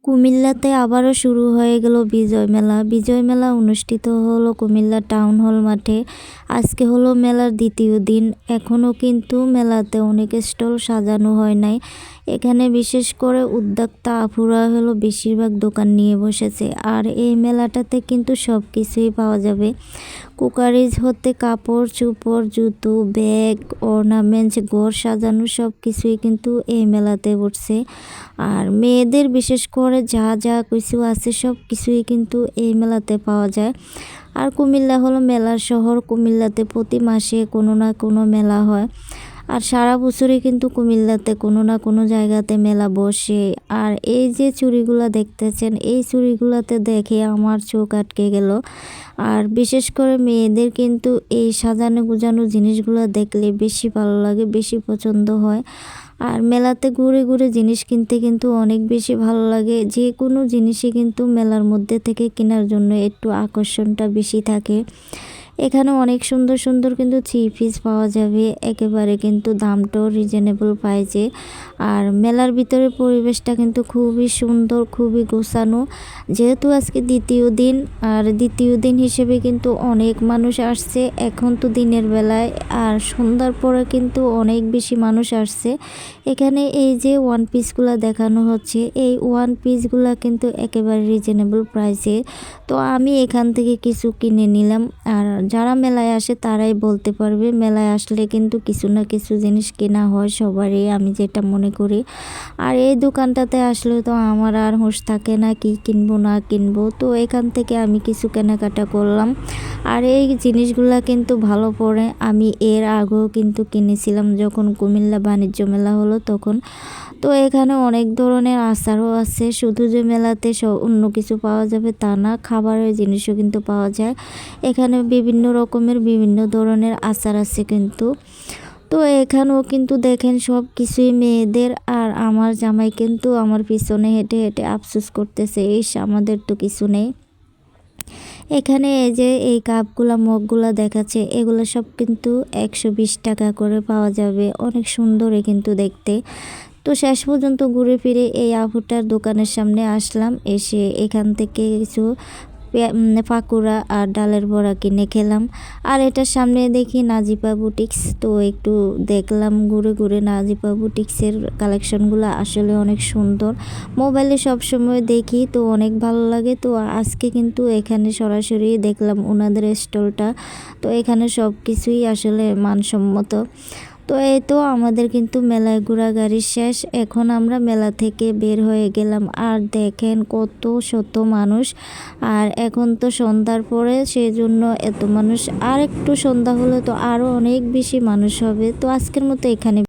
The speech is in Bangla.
কুমিল্লাতে আবারও শুরু হয়ে গেল বিজয় মেলা। বিজয় মেলা অনুষ্ঠিত হলো কুমিল্লা টাউন হল মাঠে। আজকে হলো মেলার দ্বিতীয় দিন। এখনও কিন্তু মেলাতে অনেক স্টল সাজানো হয় নাই। এখানে বিশেষ করে উদ্যোক্তা আপুরা হলো বেশিরভাগ দোকান নিয়ে বসেছে। আর এই মেলাটাতে কিন্তু সব কিছুই পাওয়া যাবে। কুকারিজ হতে কাপড় চোপড়, জুতো, ব্যাগ, অর্নামেন্টস, ঘর সাজানো সব কিছুই কিন্তু এই মেলাতে বসছে। আর মেয়েদের বিশেষ করে যা যা কিছু আছে সব কিছুই কিন্তু এই মেলাতে পাওয়া যায়। আর কুমিল্লা হলো মেলার শহর। কুমিল্লাতে প্রতি মাসে কোনো না কোনো মেলা হয়। আর সারা বছরই কিন্তু কুমিল্লাতে কোনো না কোনো জায়গাতে মেলা বসে। আর এই যে চুড়িগুলো দেখতেছেন, এই চুড়িগুলোতে দেখে আমার চোখ আটকে গেল। আর বিশেষ করে মেয়েদের কিন্তু এই সাজানো গুজানো জিনিসগুলো দেখলে বেশি ভালো লাগে, বেশি পছন্দ হয়। আর মেলাতে ঘুরে ঘুরে জিনিস কিনতে কিন্তু অনেক বেশি ভালো লাগে। যে কোনো জিনিসই কিন্তু মেলার মধ্যে থেকে কেনার জন্য একটু আকর্ষণটা বেশি থাকে। এখানে অনেক সুন্দর সুন্দর কিন্তু থ্রি পিস পাওয়া যাবে, একেবারে কিন্তু দামটাও রিজনেবল প্রাইসে। আর মেলার ভিতরে পরিবেশটা কিন্তু খুবই সুন্দর, খুবই গোছানো। যেহেতু আজকে দ্বিতীয় দিন, আর দ্বিতীয় দিন হিসেবে কিন্তু অনেক মানুষ আসছে। এখন তো দিনের বেলায়, আর সন্ধ্যার পরে কিন্তু অনেক বেশি মানুষ আসছে। এখানে এই যে ওয়ান পিসগুলো দেখানো হচ্ছে, এই ওয়ান পিসগুলো কিন্তু একেবারে রিজনেবল প্রাইসে। তো আমি এখান থেকে কিছু কিনে নিলাম। আর যারা মেলায় আসে তারাই বলতে পারবে, মেলায় আসলে কিন্তু কিছু না কিছু জিনিস কেনা হয় সবারই, আমি যেটা মনে করি। আর এই দোকানটাতে আসলে তো আমার আর হুঁশ থাকে না কি কিনবো না কিনবো। তো এখান থেকে আমি কিছু কেনাকাটা করলাম। আর এই জিনিসগুলা কিন্তু ভালো পড়ে। আমি এর আগেও কিন্তু কিনেছিলাম যখন কুমিল্লা বাণিজ্য মেলা হলো তখন। তো এখানে অনেক ধরনের আচারও আছে। শুধু যে মেলাতে অন্য কিছু পাওয়া যাবে তা না, খাবারের জিনিসও কিন্তু পাওয়া যায়। এখানে বিভিন্ন রকমের বিভিন্ন ধরনের আচার আছে কিন্তু। তো এখানেও কিন্তু দেখেন সব কিছুই মেয়েদের। আর আমার জামাই কিন্তু আমার পিছনে হেঁটে হেঁটে আফসোস করতেছে, ইস আমাদের তো কিছু নেই। এখানে এই যে এই কাপগুলা মগগুলা দেখাচ্ছে, এগুলো সব কিন্তু 120 টাকা করে পাওয়া যাবে। অনেক সুন্দরই কিন্তু দেখতে। তো শেষ পর্যন্ত ঘুরে ফিরে এই আপুটার দোকানের সামনে আসলাম। এসে এখান থেকে কিছু পাকোড়া আর ডালের বড়া কিনে খেলাম। আর এটার সামনে দেখি নাজিপা বুটিক্স, তো একটু দেখলাম ঘুরে ঘুরে। নাজিপা বুটিক্সের কালেকশনগুলো আসলে অনেক সুন্দর। মোবাইলে সব সময় দেখি তো অনেক ভালো লাগে। তো আজকে কিন্তু এখানে সরাসরি দেখলাম ওনাদের স্টলটা। তো এখানে সব কিছুই আসলে মানসম্মত। তো এই তো আমাদের কিন্তু মেলায় ঘোরাঘুরি শেষ। এখন আমরা মেলা থেকে বের হয়ে গেলাম। আর দেখেন কত শত মানুষ। আর এখন তো সন্ধ্যার পরে, সেই জন্য এত মানুষ। আর একটু সন্ধ্যা হলে তো আরও অনেক বেশি মানুষ হবে। তো আজকের মতো এখানে